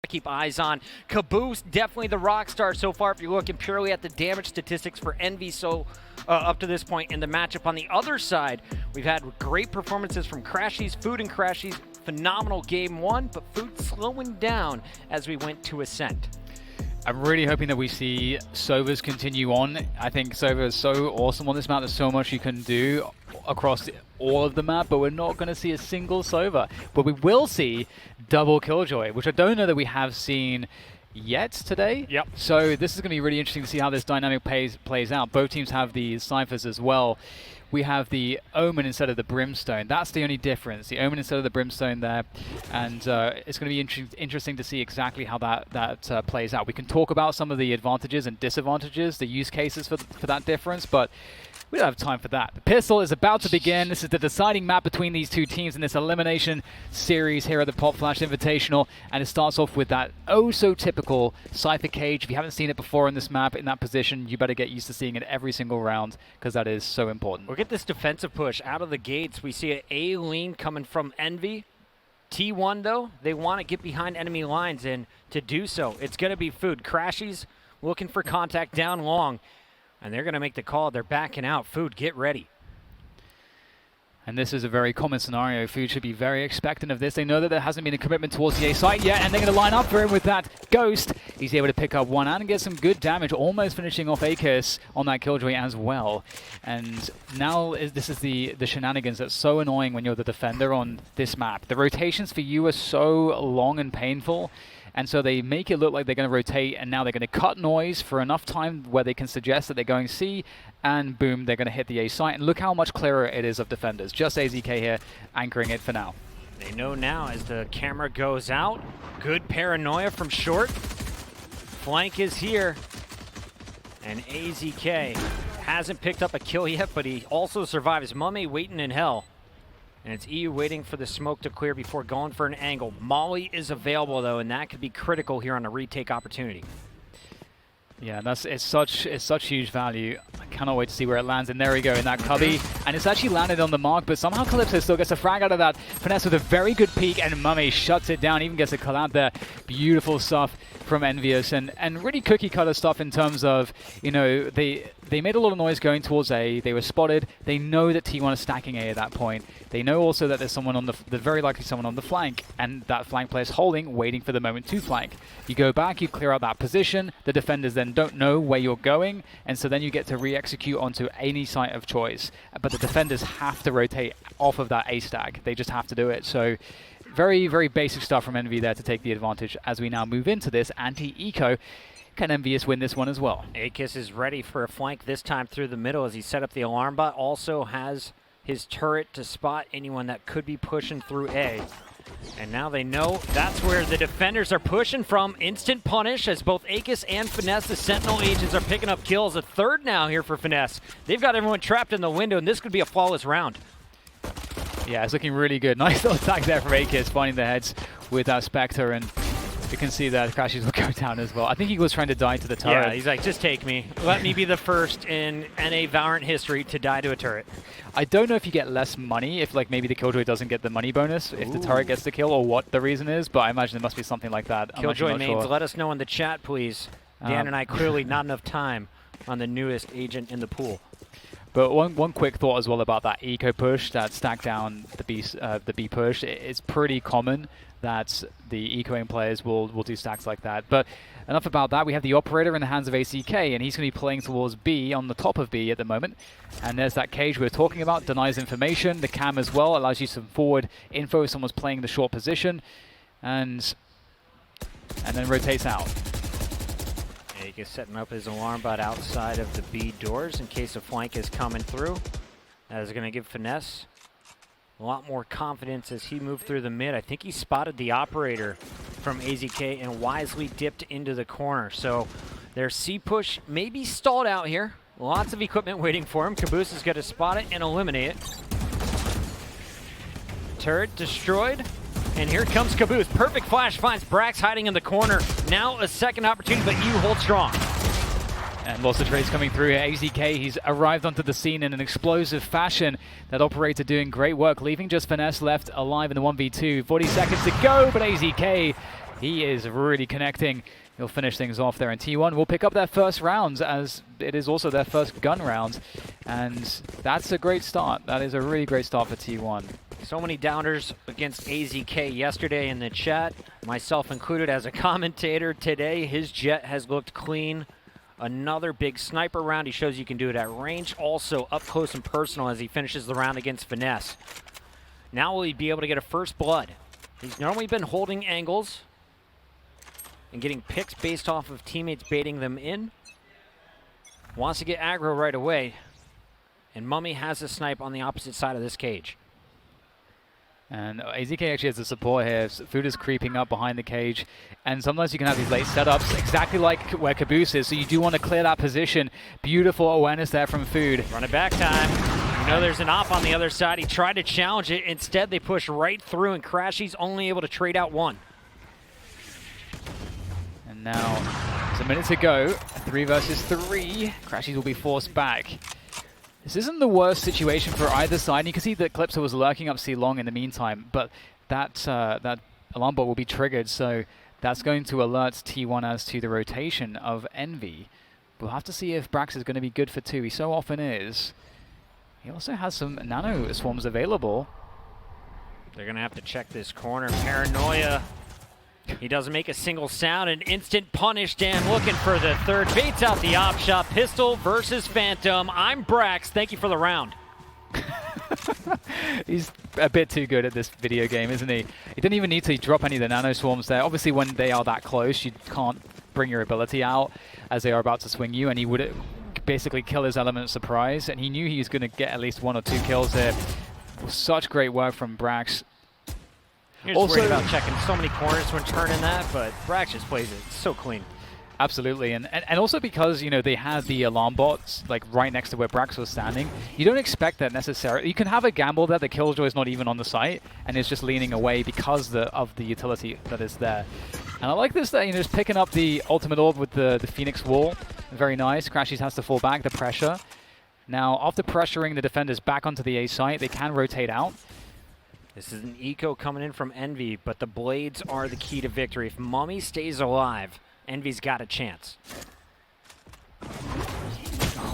keep eyes on. Kaboose, definitely the rock star so far if you're looking purely at the damage statistics for Envy up to this point in the matchup. On the other side, we've had great performances from crashies, Food and crashies. Phenomenal game one, but Food slowing down as we went to Ascent. I'm really hoping that we see Sovas continue on. I think Sova is so awesome on this map. There's so much you can do across all of the map, but we're not going to see a single Sova. But we will see double Killjoy, which I don't know that we have seen yet today. Yep. So this is going to be really interesting to see how this dynamic plays out. Both teams have the Cyphers as well. We have the Omen instead of the Brimstone. That's the only difference. The Omen instead of the Brimstone there. And it's going to be interesting to see exactly how that plays out. We can talk about some of the advantages and disadvantages, the use cases for that difference, but we don't have time for that. The pistol is about to begin. This is the deciding map between these two teams in this elimination series here at the Pop Flash Invitational. And it starts off with that oh-so-typical Cypher cage. If you haven't seen it before in this map, in that position, you better get used to seeing it every single round, because that is so important. Look at this defensive push out of the gates. We see an A lean coming from Envy. T1, though, they want to get behind enemy lines, and to do so, it's going to be Food. crashies looking for contact down long. And they're going to make the call. They're backing out. Food, get ready. And this is a very common scenario. Food should be very expectant of this. They know that there hasn't been a commitment towards the A site yet, and they're going to line up for him with that Ghost. He's able to pick up one and get some good damage, almost finishing off aKis on that Killjoy as well. And now this is the shenanigans that's so annoying when you're the defender on this map. The rotations for you are so long and painful. And so they make it look like they're going to rotate, and now they're going to cut noise for enough time where they can suggest that they're going C, and boom, they're going to hit the A site. And look how much clearer it is of defenders. Just AZK here, anchoring it for now. They know now as the camera goes out. Good paranoia from Short. Flank is here. And AZK hasn't picked up a kill yet, but he also survives. mummAy waiting in hell. And it's eeiu waiting for the smoke to clear before going for an angle. Molly is available, though, and that could be critical here on a retake opportunity. Yeah, it's such huge value. I cannot wait to see where it lands. And there we go in that cubby. And it's actually landed on the mark, but somehow Calypso still gets a frag out of that. Finesse with a very good peek, and mummAy shuts it down, even gets a collab there. Beautiful stuff from Envious, and really cookie cutter stuff in terms of, you know, they made a lot of noise going towards A. They were spotted. They know that T1 is stacking A at that point. They know also that there's someone on there's very likely someone on the flank, and that flank player is holding, waiting for the moment to flank. You go back, you clear out that position. The defenders then don't know where you're going, and so then you get to re-execute onto any site of choice. But the defenders have to rotate off of that A stack. They just have to do it. So very, very basic stuff from Envy there to take the advantage as we now move into this anti-eco. Can Envious win this one as well? aKis is ready for a flank this time through the middle as he set up the alarm bot. Also has his turret to spot anyone that could be pushing through A. And now they know that's where the defenders are pushing from. Instant punish as both aKis and Finesse, the Sentinel agents, are picking up kills. A third now here for Finesse. They've got everyone trapped in the window, and this could be a flawless round. Yeah, it's looking really good. Nice little attack there from aKis, finding the heads with that Spectre, and you can see that crashies will go down as well. I think he was trying to die to the turret. Yeah, he's like, just take me. Let me be the first in NA Valorant history to die to a turret. I don't know if you get less money, if like maybe the Killjoy doesn't get the money bonus, if the turret gets the kill, or what the reason is, but I imagine there must be something like that. Killjoy mains, let us know in the chat, please. Dan and I clearly not enough time on the newest agent in the pool. But one quick thought as well about that eco push, that stack down the B push. It's pretty common that the ecoing players will do stacks like that. But enough about that. We have the operator in the hands of ACK, and he's going to be playing towards B, on the top of B at the moment. And there's that cage we were talking about, denies information. The cam as well allows you some forward info if someone's playing the short position, and then rotates out. aKis setting up his alarm bot outside of the B doors in case a flank is coming through. That is going to give Finesse a lot more confidence as he moved through the mid. I think he spotted the operator from AZK and wisely dipped into the corner. So their C push may be stalled out here. Lots of equipment waiting for him. kaboose is going to spot it and eliminate it. Turret destroyed. And here comes kaboose. Perfect flash finds brax hiding in the corner. Now a second opportunity, but eeiu hold strong. And lots of trades coming through here. AZK, he's arrived onto the scene in an explosive fashion. That operator doing great work, leaving just Finesse left alive in the 1v2. 40 seconds to go, but AZK He is really connecting. He'll finish things off there, and T1 will pick up their first rounds, as it is also their first gun round. And that's a great start. That is a really great start for T1. So many downers against aZK yesterday in the chat, myself included as a commentator. Today, his Jett has looked clean. Another big sniper round. He shows you can do it at range. Also up close and personal as he finishes the round against Finesse. Now will he be able to get a first blood? He's normally been holding angles and getting picks based off of teammates baiting them in. Wants to get aggro right away. And mummAy has a snipe on the opposite side of this cage. And aZK actually has the support here. Food is creeping up behind the cage. And sometimes you can have these late setups, exactly like where kaboose is. So you do want to clear that position. Beautiful awareness there from Food. Run it back time. You know there's an op on the other side. He tried to challenge it. Instead, they push right through, and crashies only able to trade out one. And now, there's a minute to go. 3 versus 3. crashies will be forced back. This isn't the worst situation for either side. You can see that Calypso was lurking up C long in the meantime, but that alarm bot will be triggered, so that's going to alert T1 as to the rotation of Envy. We'll have to see if Brax is going to be good for 2. He so often is. He also has some nano swarms available. They're going to have to check this corner. Paranoia. He doesn't make a single sound. An instant punish. Dan looking for the third. Baits out the op shot. Pistol versus Phantom. I'm Brax. Thank you for the round. He's a bit too good at this video game, isn't he? He didn't even need to drop any of the nano swarms there. Obviously, when they are that close, you can't bring your ability out as they are about to swing you, and he would basically kill his element of surprise, and he knew he was going to get at least 1 or 2 kills here. Such great work from Brax. You're just worried about checking so many corners when turning that, but Brax just plays it so clean. Absolutely, and also because, you know, they had the alarm bots like right next to where Brax was standing, you don't expect that necessarily. You can have a gamble that the Killjoy is not even on the site and is just leaning away because of the utility that is there. And I like this, that, you know, just picking up the ultimate orb with the Phoenix wall. Very nice. crashies has to fall back, the pressure. Now, after pressuring the defenders back onto the A site, they can rotate out. This is an eco coming in from Envy, but the blades are the key to victory. If mummAy stays alive, Envy's got a chance.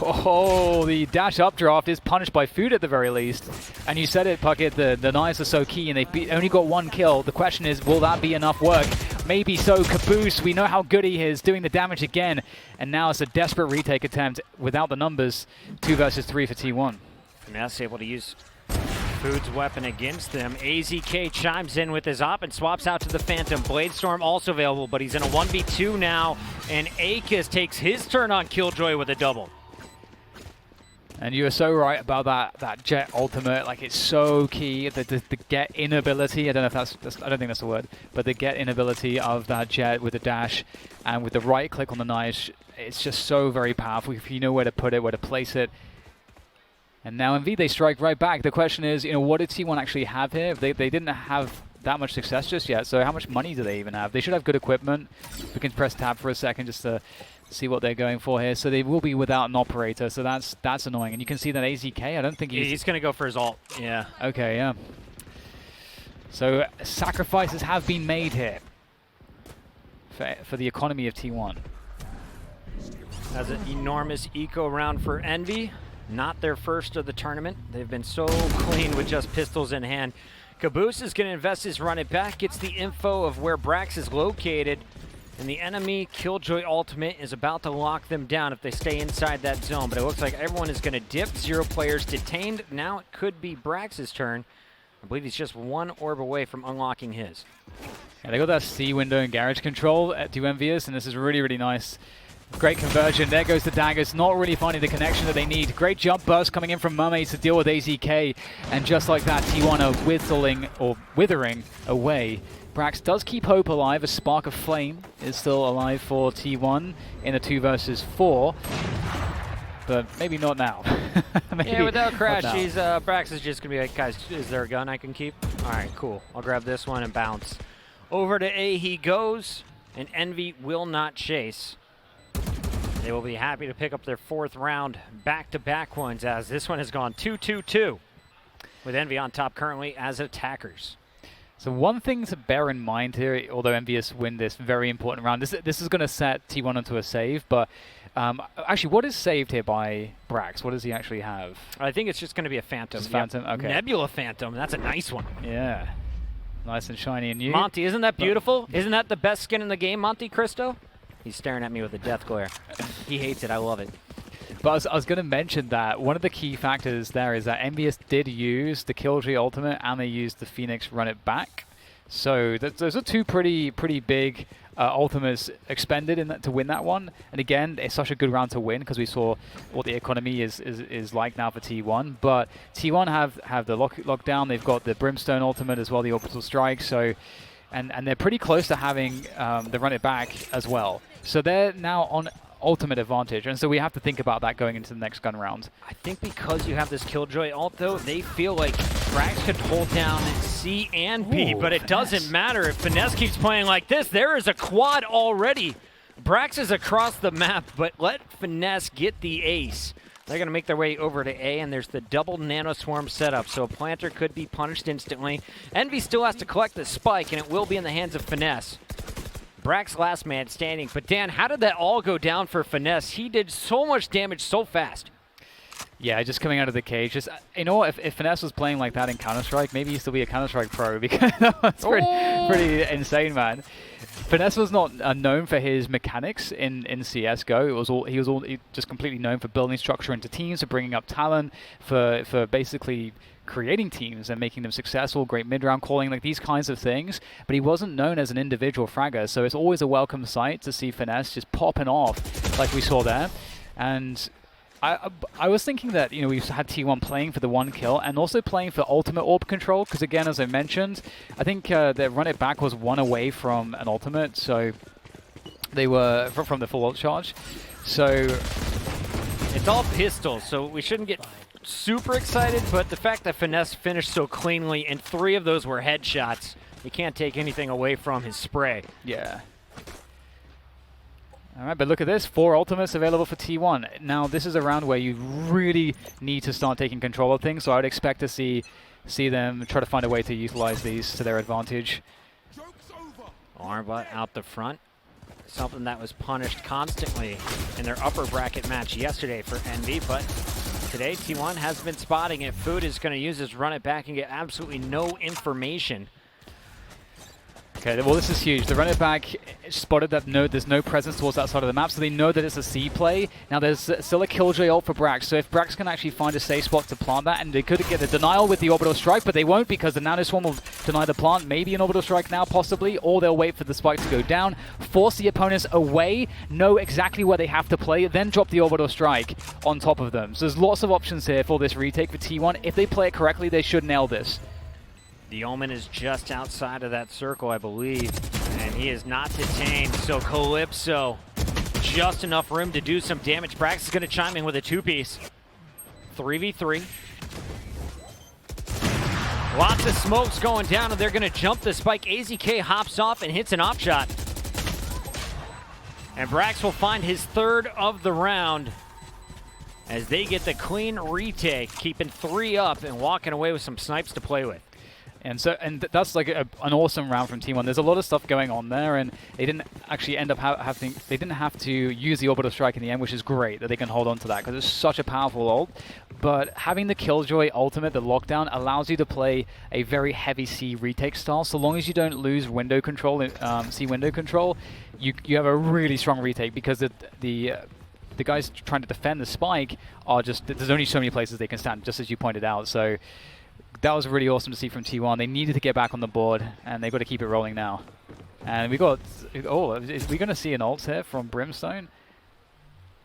Oh, the dash updraft is punished by Food at the very least. And you said it, Puckett, the knives are so key and they've only got 1 kill. The question is, will that be enough work? Maybe so. kaboose, we know how good he is, doing the damage again. And now it's a desperate retake attempt without the numbers. 2 versus 3 for T1. Finesse able to use Food's weapon against them. aZK chimes in with his op and swaps out to the Phantom. Bladestorm also available, but he's in a 1v2 now. And aKis takes his turn on Killjoy with a double. And you are so right about that Jett ultimate. Like, it's so key. The get inability. I don't know if I don't think that's the word, but the get inability of that Jett with the dash and with the right click on the knife. It's just so very powerful if you know where to put it, where to place it. And now in V, they strike right back. The question is, you know, what did T1 actually have here? They didn't have that much success just yet, so how much money do they even have? They should have good equipment. We can press tab for a second just to see what they're going for here. So they will be without an operator, so that's annoying. And you can see that aZK, I don't think he's going to go for his ult. Yeah. Okay, yeah. So sacrifices have been made here for the economy of T1. That's an enormous eco round for Envy. Not their first of the tournament. They've been so clean with just pistols in hand. kaboose is going to invest his run it back, gets the info of where Brax is located, and the enemy Killjoy ultimate is about to lock them down if they stay inside that zone. But it looks like everyone is going to dip. 0 players detained. Now it could be Brax's turn. I believe he's just 1 orb away from unlocking his. Yeah, they got that C window and garage control to Envious, and this is really, really nice. Great conversion. There goes the daggers. Not really finding the connection that they need. Great jump burst coming in from mummAy to deal with aZK. And just like that, T1 are withering away. Brax does keep hope alive. A spark of flame is still alive for T1 in a 2 versus 4. But maybe not now. Maybe yeah, without crashies, Brax is just going to be like, guys, is there a gun I can keep? All right, cool. I'll grab this one and bounce. Over to A he goes, and Envy will not chase. They will be happy to pick up their 4th round back-to-back ones, as this one has gone 2-2-2 with Envy on top currently as attackers. So one thing to bear in mind here, although Envious win this very important round, this is going to set T1 onto a save, but actually, what is saved here by brax? What does he actually have? I think it's just going to be a Phantom. Just Phantom, okay. Nebula Phantom, that's a nice one. Yeah. Nice and shiny and new. Monty, isn't that beautiful? Isn't that the best skin in the game, Monte Cristo? He's staring at me with a death glare. He hates it, I love it. But I was going to mention that one of the key factors there is that Envious did use the Killjoy ultimate and they used the Phoenix run it back. So those are two pretty big ultimates expended in that to win that one. And again, it's such a good round to win because we saw what the economy is like now for T1. But T1 have the lockdown. They've got the Brimstone ultimate as well, the orbital strike. So and they're pretty close to having the run it back as well. So they're now on ultimate advantage, and so we have to think about that going into the next gun round. I think because you have this Killjoy ult, though, they feel like brax could hold down C and B, but it doesn't matter if Finesse keeps playing like this. There is a quad already. brax is across the map, but let Finesse get the ace. They're going to make their way over to A, and there's the double Nano Swarm setup, so a planter could be punished instantly. Envy still has to collect the spike, and it will be in the hands of Finesse. brax last man standing, but Dan, how did that all go down for Finesse? He did so much damage so fast. Yeah, just coming out of the cage. Just, you know, if Finesse was playing like that in Counter-Strike, maybe he used to be a Counter-Strike pro because that's pretty insane, man. Finesse was not known for his mechanics in CSGO. He was just completely known for building structure into teams, for bringing up talent, for basically creating teams and making them successful, great mid-round calling, like these kinds of things. But he wasn't known as an individual fragger, so it's always a welcome sight to see Finesse just popping off like we saw there. And I was thinking that, you know, we've had T1 playing for the 1 kill and also playing for ultimate orb control, because again, as I mentioned, I think the run it back was 1 away from an ultimate, so they were from the full ult charge. So it's all pistols, so we shouldn't get super excited, but the fact that Finesse finished so cleanly and 3 of those were headshots, you can't take anything away from his spray. Yeah. All right, but look at this, 4 ultimates available for T1. Now, this is a round where you really need to start taking control of things, so I would expect to see them try to find a way to utilize these to their advantage. Armbot out the front. Something that was punished constantly in their upper bracket match yesterday for Envy, but today T1 has been spotting it. Food is going to use his run it back and get absolutely no information. Okay, well this is huge. The run it back spotted that there's no presence towards that side of the map, so they know that it's a C play. Now there's still a Killjoy ult for brax, so if brax can actually find a safe spot to plant that, and they could get the denial with the orbital strike, but they won't because the Nano Swarm will deny the plant. Maybe an orbital strike now, possibly, or they'll wait for the spike to go down, force the opponents away, know exactly where they have to play, then drop the orbital strike on top of them. So there's lots of options here for this retake for T1. If they play it correctly, they should nail this. The Omen is just outside of that circle, I believe, and he is not detained, so Calypso, just enough room to do some damage. brax is going to chime in with a 2-piece. 3v3. Lots of smokes going down, and they're going to jump the spike. aZK hops off and hits an op shot. And brax will find his 3rd of the round as they get the clean retake, keeping 3 up and walking away with some snipes to play with. And that's like an awesome round from T1. There's a lot of stuff going on there, and they didn't actually end up they didn't have to use the orbital strike in the end, which is great that they can hold on to that because it's such a powerful ult. But having the Killjoy ultimate, the lockdown, allows you to play a very heavy C retake style. So long as you don't lose window control, C window control, you have a really strong retake because the guys trying to defend the spike are just, there's only so many places they can stand, just as you pointed out. So that was really awesome to see from T1. They needed to get back on the board, and they've got to keep it rolling now. And we got, is we going to see an ult here from Brimstone?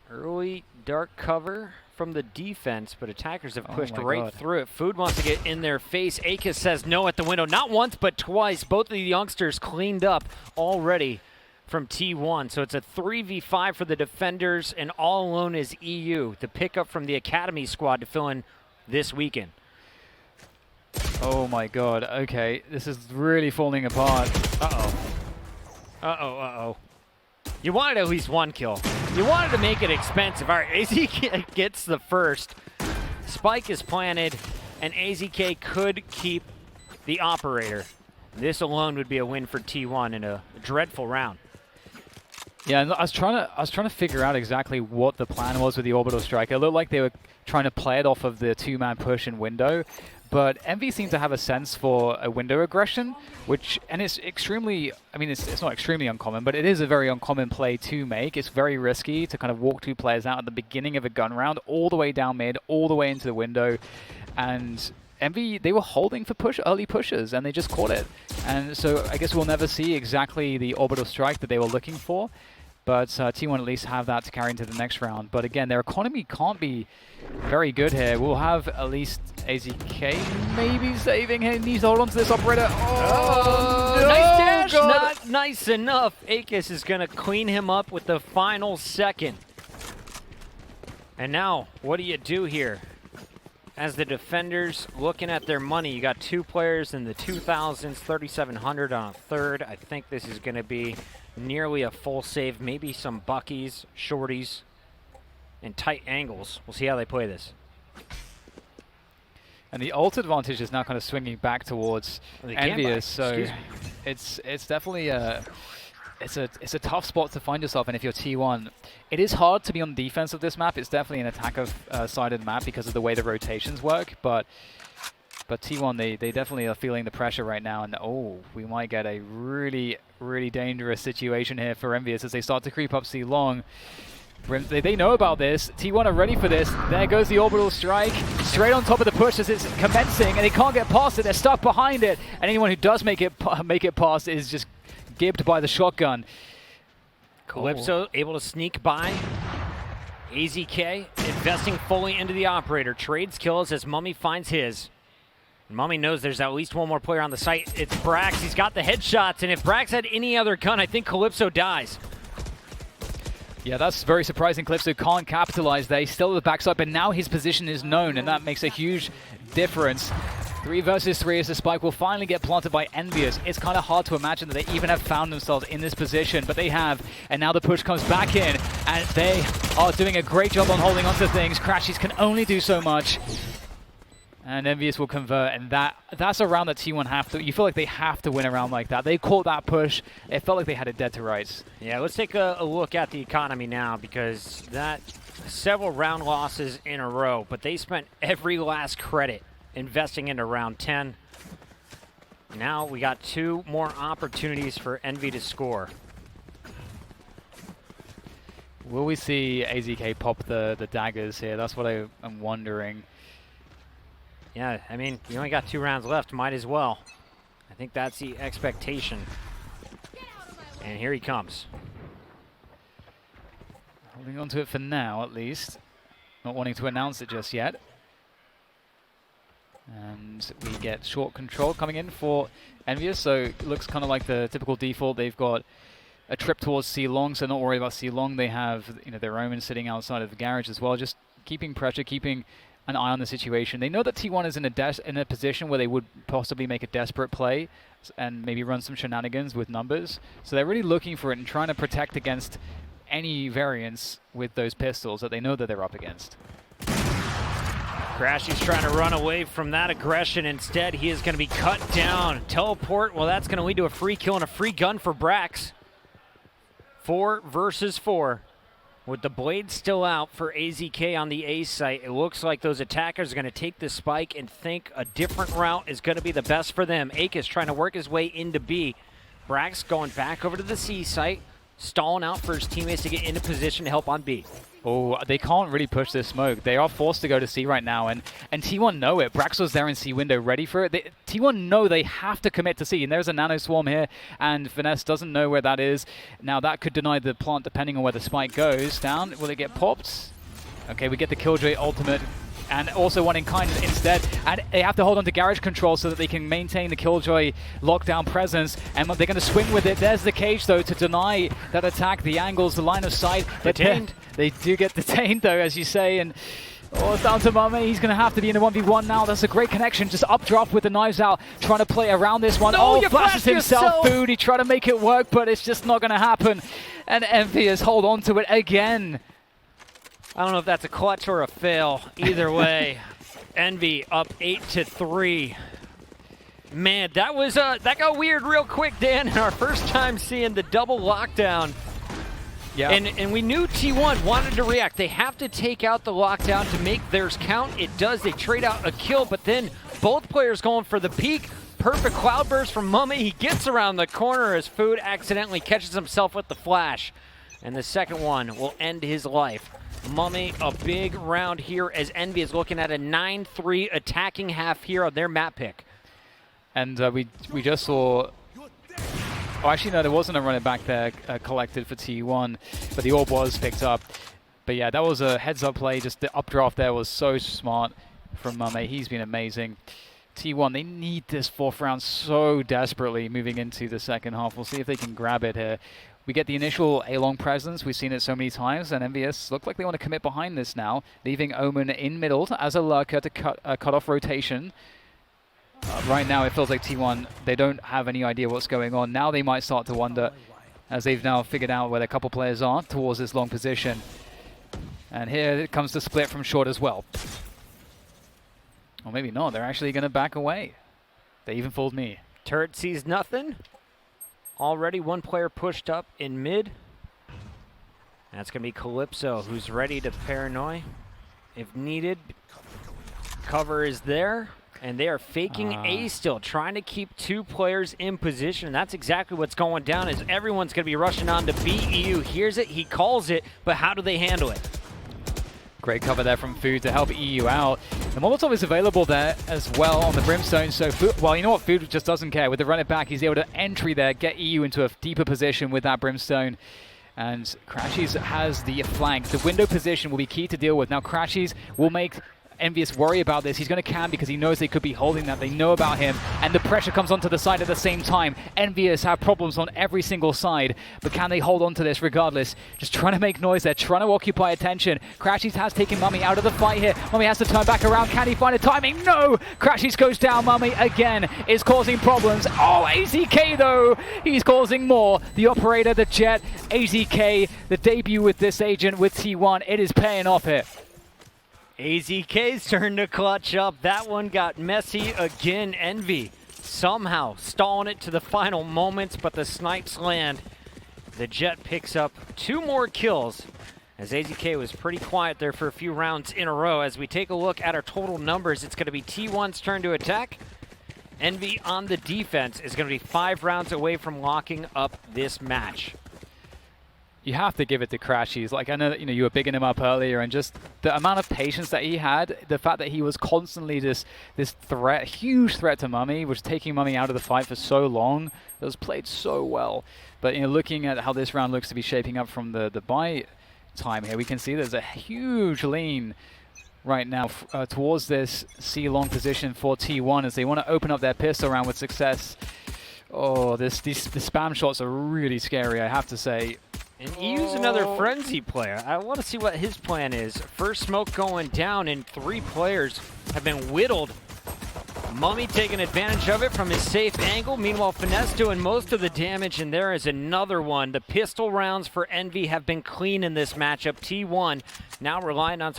Early dark cover from the defense, but attackers have pushed right through it. Food wants to get in their face. aKis says no at the window. Not once, but twice. Both of the youngsters cleaned up already from T1. So it's a 3v5 for the defenders, and all alone is eeiu, the pickup from the Academy squad to fill in this weekend. Oh my god, okay. This is really falling apart. Uh-oh. You wanted at least 1 kill. You wanted to make it expensive. All right, aZK gets the first. Spike is planted, and aZK could keep the operator. This alone would be a win for T1 in a dreadful round. Yeah, and I was trying to figure out exactly what the plan was with the orbital strike. It looked like they were trying to play it off of the two-man push in window, but Envy seemed to have a sense for a window aggression, and it's extremely, I mean, it's not extremely uncommon, but it is a very uncommon play to make. It's very risky to kind of walk two players out at the beginning of a gun round, all the way down mid, all the way into the window, and Envy, they were holding for early pushes, and they just caught it. And so I guess we'll never see exactly the orbital strike that they were looking for, but T1 at least have that to carry into the next round. But again, their economy can't be very good here. We'll have at least aZK maybe saving him. Needs to hold on to this operator. Oh, no, nice dash! God. Not nice enough. aKis is going to clean him up with the final second. And now, what do you do here? As the defenders looking at their money, you got two players in the 2000s, 3,700 on a third. I think this is going to be nearly a full save, maybe some buckies, shorties, and tight angles. We'll see how they play this. And the ult advantage is now kind of swinging back towards Envious, so it's definitely it's a tough spot to find yourself in if you're T1. It is hard to be on defense of this map. It's definitely an attacker-sided map because of the way the rotations work, but T1, they definitely are feeling the pressure right now, and oh, we might get a really, really dangerous situation here for Envious as they start to creep up C long. They know about this. T1 are ready for this. There goes the orbital strike, straight on top of the push as it's commencing, and they can't get past it. They're stuck behind it, and anyone who does make it past is just gibbed by the shotgun. Calypso able to sneak by. aZK investing fully into the operator. Trades kills as mummAy finds his. And mummAy knows there's at least one more player on the site. It's brax. He's got the headshots, and if brax had any other gun, I think Calypso dies. Yeah, that's very surprising. Calypso can't capitalize there. He's still at the backside, but now his position is known, and that makes a huge difference. 3 versus 3 as the spike will finally get planted by Envious. It's kind of hard to imagine that they even have found themselves in this position, but they have. And now the push comes back in, and they are doing a great job on holding onto things. crashies can only do so much. And Envious will convert, and that's a round that T1 have to. You feel like they have to win a round like that. They caught that push. It felt like they had it dead to rights. Yeah, let's take a look at the economy now, because that several round losses in a row, but they spent every last credit investing into round 10. Now we got 2 more opportunities for Envy to score. Will we see aZK pop the daggers here? That's what I'm wondering. Yeah, I mean, you only got 2 rounds left. Might as well. I think that's the expectation. And here he comes. Holding on to it for now, at least. Not wanting to announce it just yet. And we get short control coming in for Envious, so it looks kind of like the typical default. They've got a trip towards C long, so not worried about C long. They have, you know, their Omen sitting outside of the garage as well, just keeping pressure, keeping an eye on the situation. They know that T1 is in a position where they would possibly make a desperate play and maybe run some shenanigans with numbers. So they're really looking for it and trying to protect against any variance with those pistols that they know that they're up against. crashies trying to run away from that aggression. Instead, he is going to be cut down. Teleport, well, that's going to lead to a free kill and a free gun for brax. 4 versus 4. With the blade still out for aZK on the A site, it looks like those attackers are going to take the spike and think a different route is going to be the best for them. aKis trying to work his way into B. brax going back over to the C site, stalling out for his teammates to get into position to help on B. Oh, they can't really push this smoke. They are forced to go to C right now, and T1 know it. brax was there in C window ready for it. T1 know they have to commit to C, and there's a nano swarm here, and Finesse doesn't know where that is. Now that could deny the plant depending on where the spike goes down. Will it get popped? Okay, we get the Killjoy ultimate, and also one in kind instead. And they have to hold on to garage control so that they can maintain the Killjoy lockdown presence. And they're going to swing with it. There's the cage, though, to deny that attack. The angles, the line of sight. Detained. They do get detained, though, as you say. And oh, it's down to mummAy. He's going to have to be in a 1v1 now. That's a great connection. Just updraft with the knives out, trying to play around this one. No, oh, flashes himself food. He tried to make it work, but it's just not going to happen. And Envious hold on to it again. I don't know if that's a clutch or a fail. Either way, Envy up 8-3. Man, that was that got weird real quick, Dan. Our first time seeing the double lockdown. Yeah. And we knew T1 wanted to react. They have to take out the lockdown to make theirs count. It does. They trade out a kill, but then both players going for the peak. Perfect cloudburst from mummAy. He gets around the corner as Food accidentally catches himself with the flash. And the second one will end his life. mummAy, a big round here as Envy is looking at a 9-3 attacking half here on their map pick. And we just saw... Oh, actually, no, there wasn't a running back there collected for T1, but the orb was picked up. But yeah, that was a heads-up play. Just the updraft there was so smart from mummAy. He's been amazing. T1, they need this fourth round so desperately moving into the second half. We'll see if they can grab it here. We get the initial A-long presence. We've seen it so many times, and MVS look like they want to commit behind this now, leaving Omen in middle as a lurker to cut off rotation. Right now, it feels like T1, they don't have any idea what's going on. Now they might start to wonder, as they've now figured out where a couple players are towards this long position. And here it comes the split from short as well. Or maybe not. They're actually going to back away. They even fooled me. Turret sees nothing. Already one player pushed up in mid. That's going to be Calypso, who's ready to paranoid if needed. Cover is there. And they are faking A still, trying to keep two players in position. And that's exactly what's going down, is everyone's going to be rushing on to eeiu. Hears it, he calls it, but how do they handle it? Great cover there from Food to help eeiu out. The Molotov is available there as well on the Brimstone. So, Food, well, you know what? Food just doesn't care. With the run it back, he's able to entry there, get eeiu into a deeper position with that Brimstone. And crashies has the flank. The window position will be key to deal with. Now, crashies will make Envious worry about this. He's going to cam because he knows they could be holding that. They know about him, and the pressure comes onto the side at the same time. Envious have problems on every single side, but can they hold on to this regardless? Just trying to make noise there, trying to occupy attention. crashies has taken mummAy out of the fight here. mummAy has to turn back around. Can he find a timing? No! crashies goes down. mummAy again is causing problems. Oh, aZk though! He's causing more. The operator, the Jett, aZk, the debut with this agent with T1. It is paying off here. aZk's turn to clutch up. That one got messy again. Envy somehow stalling it to the final moments, but the snipes land. The Jett picks up 2 more kills, as aZk was pretty quiet there for a few rounds in a row. As we take a look at our total numbers, it's going to be T1's turn to attack. Envy on the defense is going to be 5 rounds away from locking up this match. You have to give it to crashies. Like, I know that, you were bigging him up earlier, and just the amount of patience that he had, the fact that he was constantly this threat, huge threat to mummAy, was taking mummAy out of the fight for so long. It was played so well. But looking at how this round looks to be shaping up from the buy time here, we can see there's a huge lean right now towards this C-long position for T1 as they want to open up their pistol round with success. Oh, the spam shots are really scary, I have to say. And eeiu's another frenzy player. I want to see what his plan is. First smoke going down, and 3 players have been whittled. mummAy taking advantage of it from his safe angle. Meanwhile, Finesse doing most of the damage, and there is another one. The pistol rounds for Envy have been clean in this matchup. T1 now relying on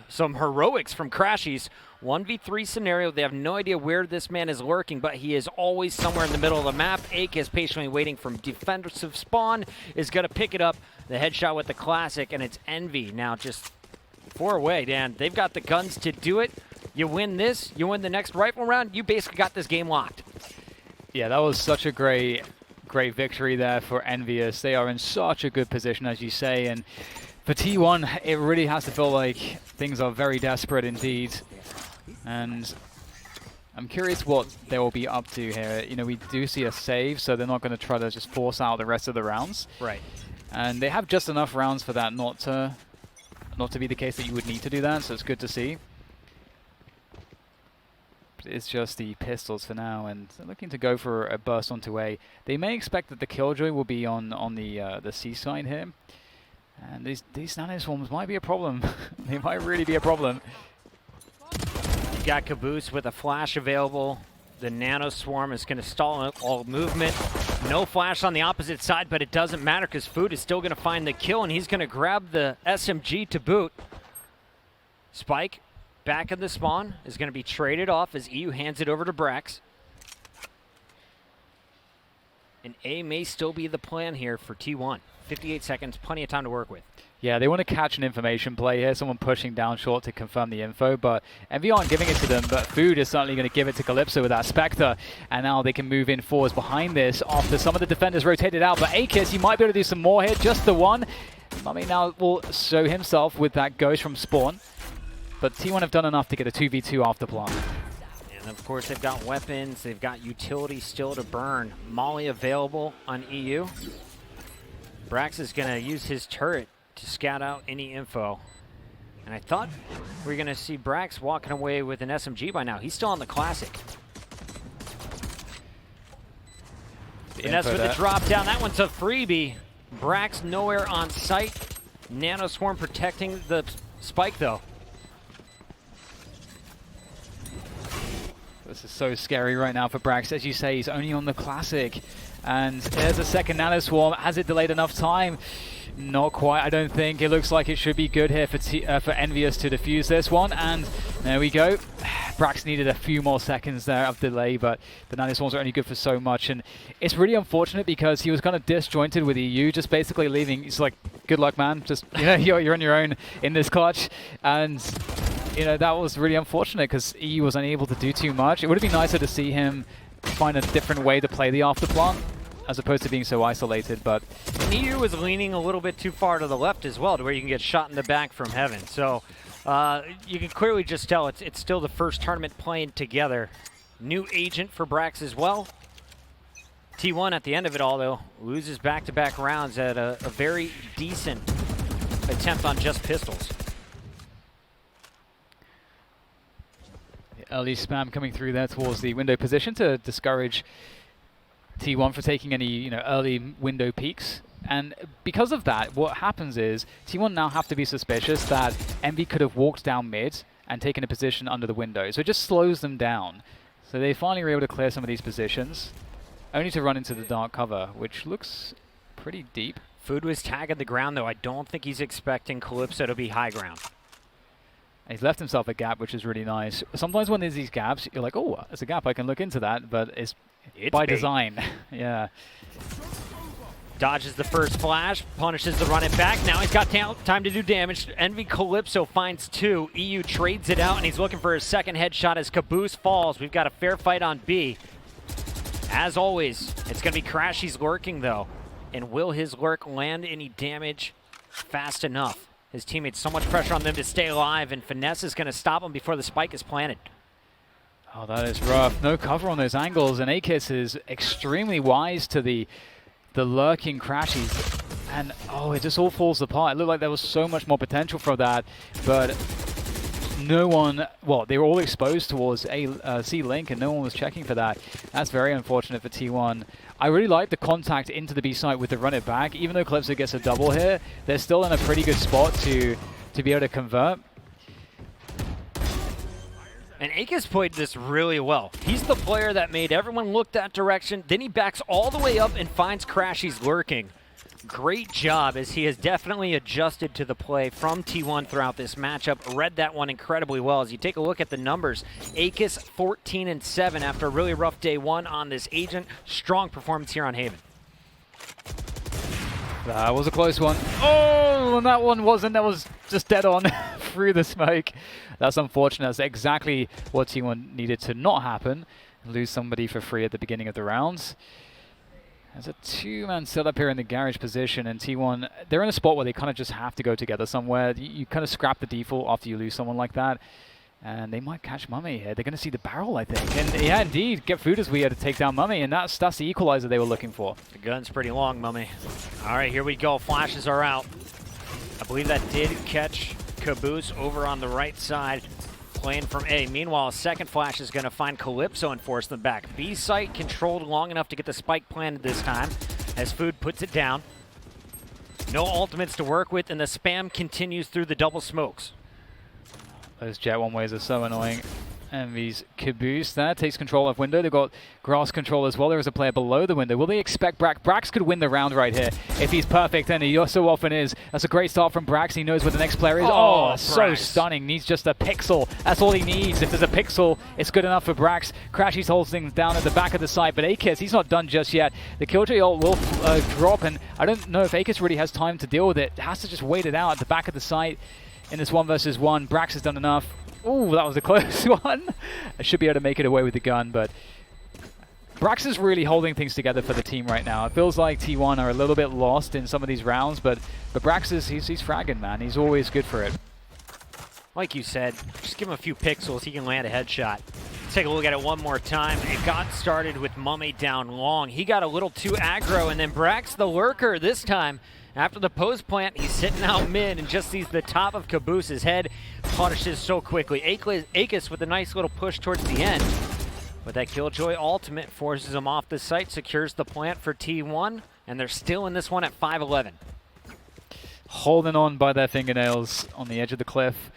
some heroics from crashies. 1v3 scenario. They have no idea where this man is lurking, but he is always somewhere in the middle of the map. aKis patiently waiting from defensive spawn is going to pick it up. The headshot with the classic, and it's Envy now just 4 away, Dan. They've got the guns to do it. You win this, you win the next rifle round, you basically got this game locked. Yeah, that was such a great victory there for Envious. They are in such a good position, as you say, and for T1, it really has to feel like things are very desperate indeed. And I'm curious what they will be up to here. We do see a save, so they're not going to try to just force out the rest of the rounds. Right. And they have just enough rounds for that not to be the case that you would need to do that, so it's good to see. It's just the pistols for now, and they're looking to go for a burst onto A. They may expect that the Killjoy will be on the C side here. And these nano swarms might be a problem. They might really be a problem. You got kaboose with a flash available. The nano swarm is going to stall all movement. No flash on the opposite side, but it doesn't matter because Food is still going to find the kill, and he's going to grab the SMG to boot. Spike back in the spawn is going to be traded off as eeiu hands it over to brax. And A may still be the plan here for T1. 58 seconds, plenty of time to work with. Yeah, they want to catch an information play here, someone pushing down short to confirm the info, but Envy aren't giving it to them, but Food is certainly going to give it to Calypso with that Spectre, and now they can move in forwards behind this after some of the defenders rotated out, but aKis, you might be able to do some more here, just the one. mummAy now will show himself with that Ghost from spawn, but T1 have done enough to get a 2v2 after plant. And of course they've got weapons, they've got utility still to burn. Molly available on eeiu. Brax is going to use his turret to scout out any info. And I thought we were going to see Brax walking away with an SMG by now. He's still on the Classic. Finesse with the drop down. That one's a freebie. Brax nowhere on site. Nano Swarm protecting the spike though. This is so scary right now for Brax. As you say, he's only on the Classic. And there's a second Nano Swarm. Has it delayed enough time? Not quite, I don't think. It looks like it should be good here for Envious to defuse this one. And there we go. Brax needed a few more seconds there of delay, but the Nano Swarms are only good for so much. And it's really unfortunate because he was kind of disjointed with eeiu, just basically leaving. He's like, good luck, man. Just, you know, you're on your own in this clutch. And, you know, that was really unfortunate because eeiu was unable to do too much. It would have been nicer to see him find a different way to play the afterplant, as opposed to being so isolated, but eeiu was leaning a little bit too far to the left as well, to where you can get shot in the back from heaven. So you can clearly just tell it's still the first tournament playing together. New agent for Brax as well. T1 at the end of it all, though, loses back-to-back rounds at a very decent attempt on just pistols. Early spam coming through there towards the window position to discourage T1 for taking any, you know, early window peeks. And because of that, what happens is T1 now have to be suspicious that Envy could have walked down mid and taken a position under the window. So it just slows them down. So they finally were able to clear some of these positions, only to run into the dark cover, which looks pretty deep. Food was tagging the ground, though. I don't think he's expecting Calypso to be high ground. He's left himself a gap, which is really nice. Sometimes when there's these gaps, you're like, oh, there's a gap, I can look into that, but it's by design. Yeah. Dodges the first flash, punishes the run it back. Now he's got time to do damage. Envy Calypso finds two. eeiu trades it out, and he's looking for his second headshot as Kaboose falls. We've got a fair fight on B. As always, it's going to be crashies lurking, though. And will his lurk land any damage fast enough? His teammates, so much pressure on them to stay alive, and Finesse is going to stop him before the spike is planted. Oh, that is rough. No cover on those angles, and aKis is extremely wise to the lurking crashies. And, oh, it just all falls apart. It looked like there was so much more potential for that, but no one, well, they were all exposed towards C-Link, and no one was checking for that. That's very unfortunate for T1. I really like the contact into the B site with the run it back. Even though Calypso gets a double here, they're still in a pretty good spot to be able to convert. And aKis played this really well. He's the player that made everyone look that direction. Then he backs all the way up and finds crashies lurking. Great job, as he has definitely adjusted to the play from T1 throughout this matchup. Read that one incredibly well. As you take a look at the numbers, aKis 14-7 after a really rough day one on this agent. Strong performance here on Haven. That was a close one. Oh, and that one wasn't. That was just dead on through the smoke. That's unfortunate. That's exactly what T1 needed to not happen. Lose somebody for free at the beginning of the rounds. There's a two-man setup here in the garage position, and T1, they're in a spot where they kind of just have to go together somewhere. You kind of scrap the default after you lose someone like that, and they might catch mummAy here. They're going to see the barrel, I think. And yeah, indeed, get Food as we had to take down mummAy, and that's the equalizer they were looking for. The gun's pretty long, mummAy. All right, here we go. Flashes are out. I believe that did catch Kaboose over on the right side, playing from A. Meanwhile, a second flash is going to find Calypso and force them back. B site controlled long enough to get the spike planted this time, as Food puts it down. No ultimates to work with, and the spam continues through the double smokes. Those Jett one-ways are so annoying. Envy's kaboose there takes control of window. They've got grass control as well. There is a player below the window. Will they expect Brax? Brax could win the round right here if he's perfect, and he so often is. That's a great start from Brax. He knows where the next player is. Oh, so stunning. Needs just a pixel. That's all he needs. If there's a pixel, it's good enough for Brax. crashies holds things down at the back of the site, but aKis, he's not done just yet. The Killjoy ult will drop, and I don't know if aKis really has time to deal with it. Has to just wait it out at the back of the site in this 1 versus 1. Brax has done enough. Ooh, that was a close one. I should be able to make it away with the gun, but Brax is really holding things together for the team right now. It feels like T1 are a little bit lost in some of these rounds, but Brax is he's fragging, man. He's always good for it. Like you said, just give him a few pixels, he can land a headshot. Let's take a look at it one more time. It got started with mummAy down long. He got a little too aggro, and then Brax the lurker this time. After the post plant, he's sitting out mid and just sees the top of kaboose's head. Punishes so quickly. aKis with a nice little push towards the end. But that Killjoy ultimate forces him off the site, secures the plant for T1, and they're still in this one at 5-11. Holding on by their fingernails on the edge of the cliff.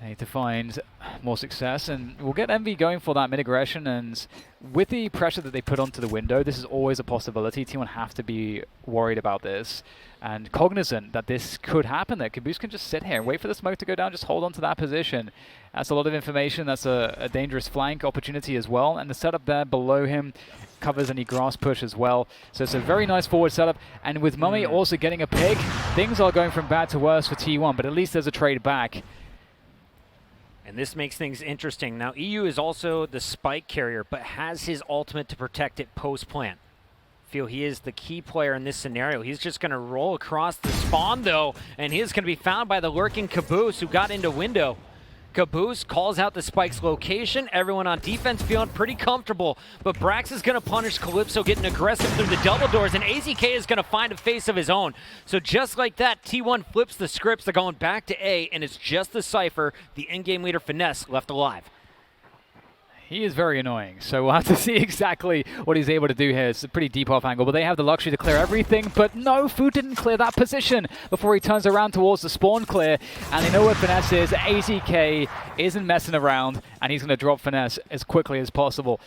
They need to find more success, and we'll get Envy going for that mid-aggression, and with the pressure that they put onto the window, this is always a possibility. T1 have to be worried about this, and cognizant that this could happen, that kaboose can just sit here and wait for the smoke to go down, just hold on to that position. That's a lot of information, that's a dangerous flank opportunity as well, and the setup there below him covers any grass push as well. So it's a very nice forward setup, and with mummAy also getting a pick, things are going from bad to worse for T1, but at least there's a trade back. And this makes things interesting. Now, eeiu is also the spike carrier, but has his ultimate to protect it post-plant. Feel he is the key player in this scenario. He's just going to roll across the spawn, though, and he is going to be found by the lurking kaboose who got into window. kaboose calls out the spike's location. Everyone on defense feeling pretty comfortable, but Brax is going to punish Calypso, getting aggressive through the double doors, and aZK is going to find a face of his own. So just like that, T1 flips the scripts. They're going back to A, and it's just the Cypher, the in-game leader Finesse, left alive. He is very annoying, so we'll have to see exactly what he's able to do here. It's a pretty deep off angle, but they have the luxury to clear everything, but no, Food didn't clear that position before he turns around towards the spawn clear, and they know where Finesse is. aZK isn't messing around, and he's going to drop Finesse as quickly as possible.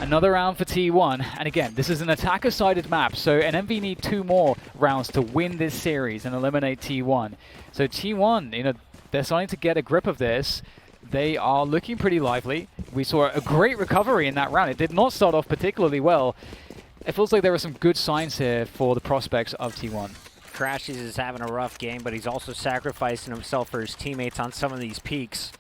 Another round for T1, and again, this is an attacker-sided map, so an MV need 2 more rounds to win this series and eliminate T1. So T1, you know, they're starting to get a grip of this. They are looking pretty lively. We saw a great recovery in that round. It did not start off particularly well. It feels like there are some good signs here for the prospects of T1. crashies is having a rough game, but he's also sacrificing himself for his teammates on some of these peaks.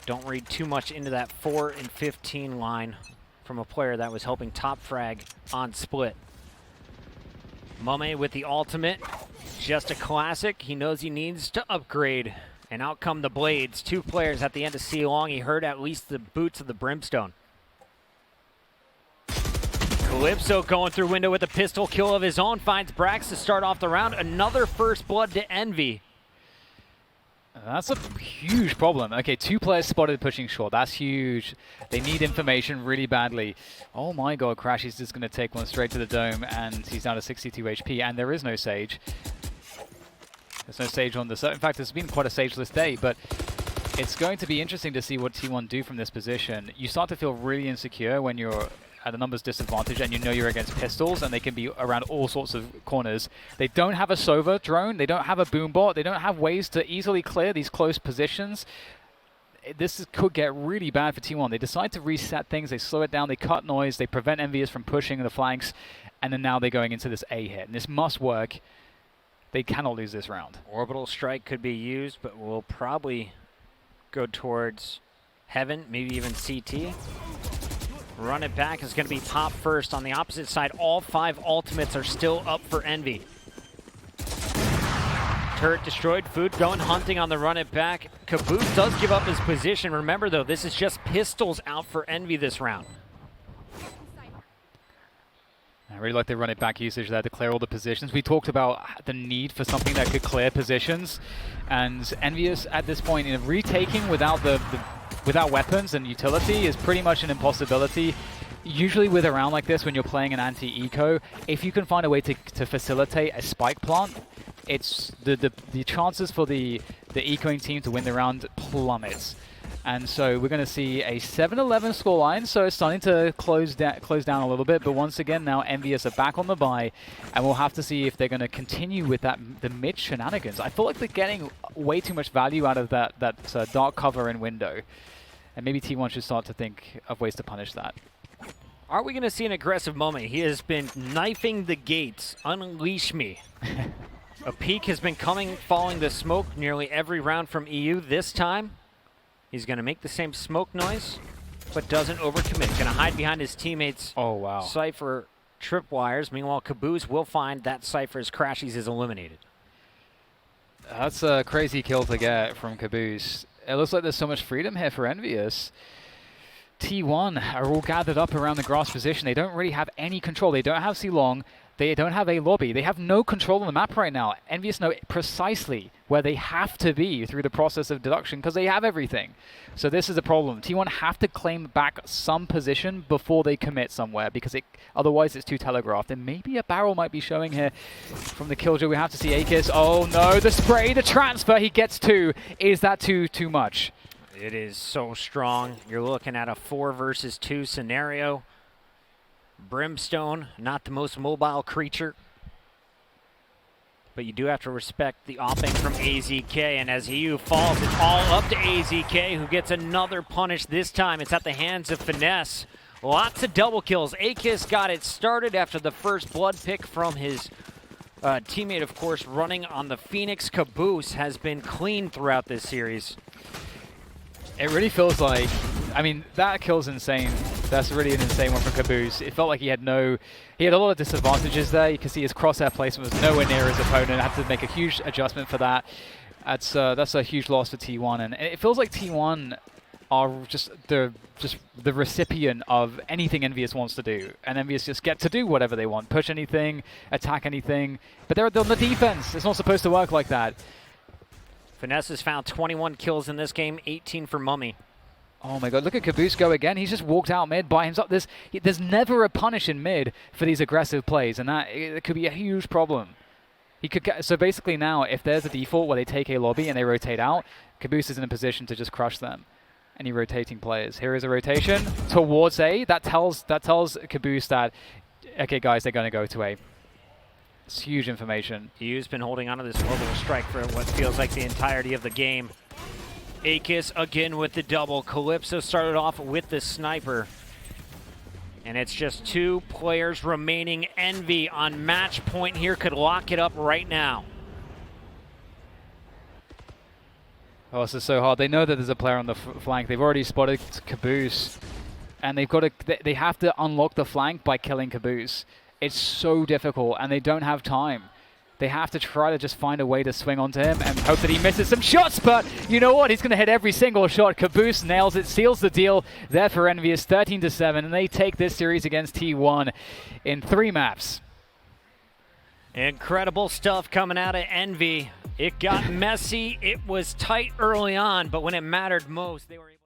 Don't read too much into that 4 and 15 line from a player that was helping top frag on split. mummAy with the ultimate. Just a classic. He knows he needs to upgrade. And out come the Blades. 2 players at the end of C long. He heard at least the boots of the Brimstone. Calypso going through window with a pistol kill of his own. Finds Brax to start off the round. Another first blood to Envy. That's a huge problem. Okay, 2 players spotted pushing short. That's huge. They need information really badly. Oh my god, crashies is going to take one straight to the dome, and he's down to 62 HP, and there is no Sage. There's no Sage on the side. In fact, it's been quite a Sageless day, but it's going to be interesting to see what T1 do from this position. You start to feel really insecure when you're at a numbers disadvantage and you know you're against pistols and they can be around all sorts of corners. They don't have a Sova drone, they don't have a boombot, they don't have ways to easily clear these close positions. This could get really bad for T1. They decide to reset things, they slow it down, they cut noise, they prevent Envious from pushing the flanks, and then now they're going into this A hit. And this must work. They cannot lose this round. Orbital strike could be used, but we'll probably go towards Heaven, maybe even CT. Run it back is going to be pop first. On the opposite side, all 5 ultimates are still up for Envy. Turret destroyed. Food going hunting on the run it back. kaboose does give up his position. Remember, though, this is just pistols out for Envy this round. I really like the run it back usage there to clear all the positions. We talked about the need for something that could clear positions, and Envious at this point, you know, retaking without without weapons and utility is pretty much an impossibility. Usually with a round like this, when you're playing an anti-eco, if you can find a way to facilitate a spike plant, it's the chances for the ecoing team to win the round plummets. And so we're going to see a 7-11 scoreline, so it's starting to close down a little bit. But once again, now Envious are back on the buy, and we'll have to see if they're going to continue with the mid shenanigans. I feel like they're getting way too much value out of that dark cover and window, and maybe T1 should start to think of ways to punish that. Are we going to see an aggressive moment? He has been knifing the gates. Unleash me. A peek has been coming, following the smoke nearly every round from eeiu. This time, he's going to make the same smoke noise, but doesn't overcommit. Going to hide behind his teammates. Oh, wow. Cypher tripwires. Meanwhile, kaboose will find that Cypher's crashies is eliminated. That's a crazy kill to get from kaboose. It looks like there's so much freedom here for Envious. T1 are all gathered up around the grass position. They don't really have any control. They don't have C-Long. They don't have a lobby. They have no control on the map right now. Envious know precisely where they have to be through the process of deduction because they have everything. So this is a problem. T1 have to claim back some position before they commit somewhere because otherwise it's too telegraphed. And maybe a barrel might be showing here from the Killjoy. We have to see aKis. Oh no, the spray, the transfer. He gets 2. Is that too much? It is so strong. You're looking at a 4 versus 2 scenario. Brimstone, not the most mobile creature, but you do have to respect the opping from AZK, and as eeiu falls, it's all up to AZK, who gets another punish. This time it's at the hands of Finesse. Lots of double kills. aKis got it started after the first blood pick from his teammate, of course, running on the Phoenix. kaboose has been clean throughout this series. It really feels like, I mean, that kill's insane. That's really an insane one from kaboose. It felt like he had a lot of disadvantages there. You can see his crosshair placement was nowhere near his opponent. Had to make a huge adjustment for that. That's a huge loss for T1, and it feels like T1 are just the recipient of anything Envious wants to do, and Envious just get to do whatever they want, push anything, attack anything. But they're on the defense. It's not supposed to work like that. Finesse has found 21 kills in this game, 18 for mummAy. Oh my god, look at kaboose go again. He's just walked out mid by himself. There's never a punish in mid for these aggressive plays, and it could be a huge problem. So basically now, if there's a default where they take a lobby and they rotate out, kaboose is in a position to just crush them. Any rotating players. Here is a rotation towards A. That tells kaboose that, okay guys, they're going to go to A. It's huge information. eeiu's been holding onto this orbital strike for what feels like the entirety of the game. aKis again with the double. Calypso started off with the sniper. And it's just 2 players remaining. Envy on match point here could lock it up right now. Oh, this is so hard. They know that there's a player on the flank. They've already spotted kaboose. And they have to unlock the flank by killing kaboose. It's so difficult, and they don't have time. They have to try to just find a way to swing onto him and hope that he misses some shots, but you know what? He's going to hit every single shot. kaboose nails it, seals the deal there for Envious, 13-7, and they take this series against T1 in 3 maps. Incredible stuff coming out of Envy. It got messy. It was tight early on, but when it mattered most, they were able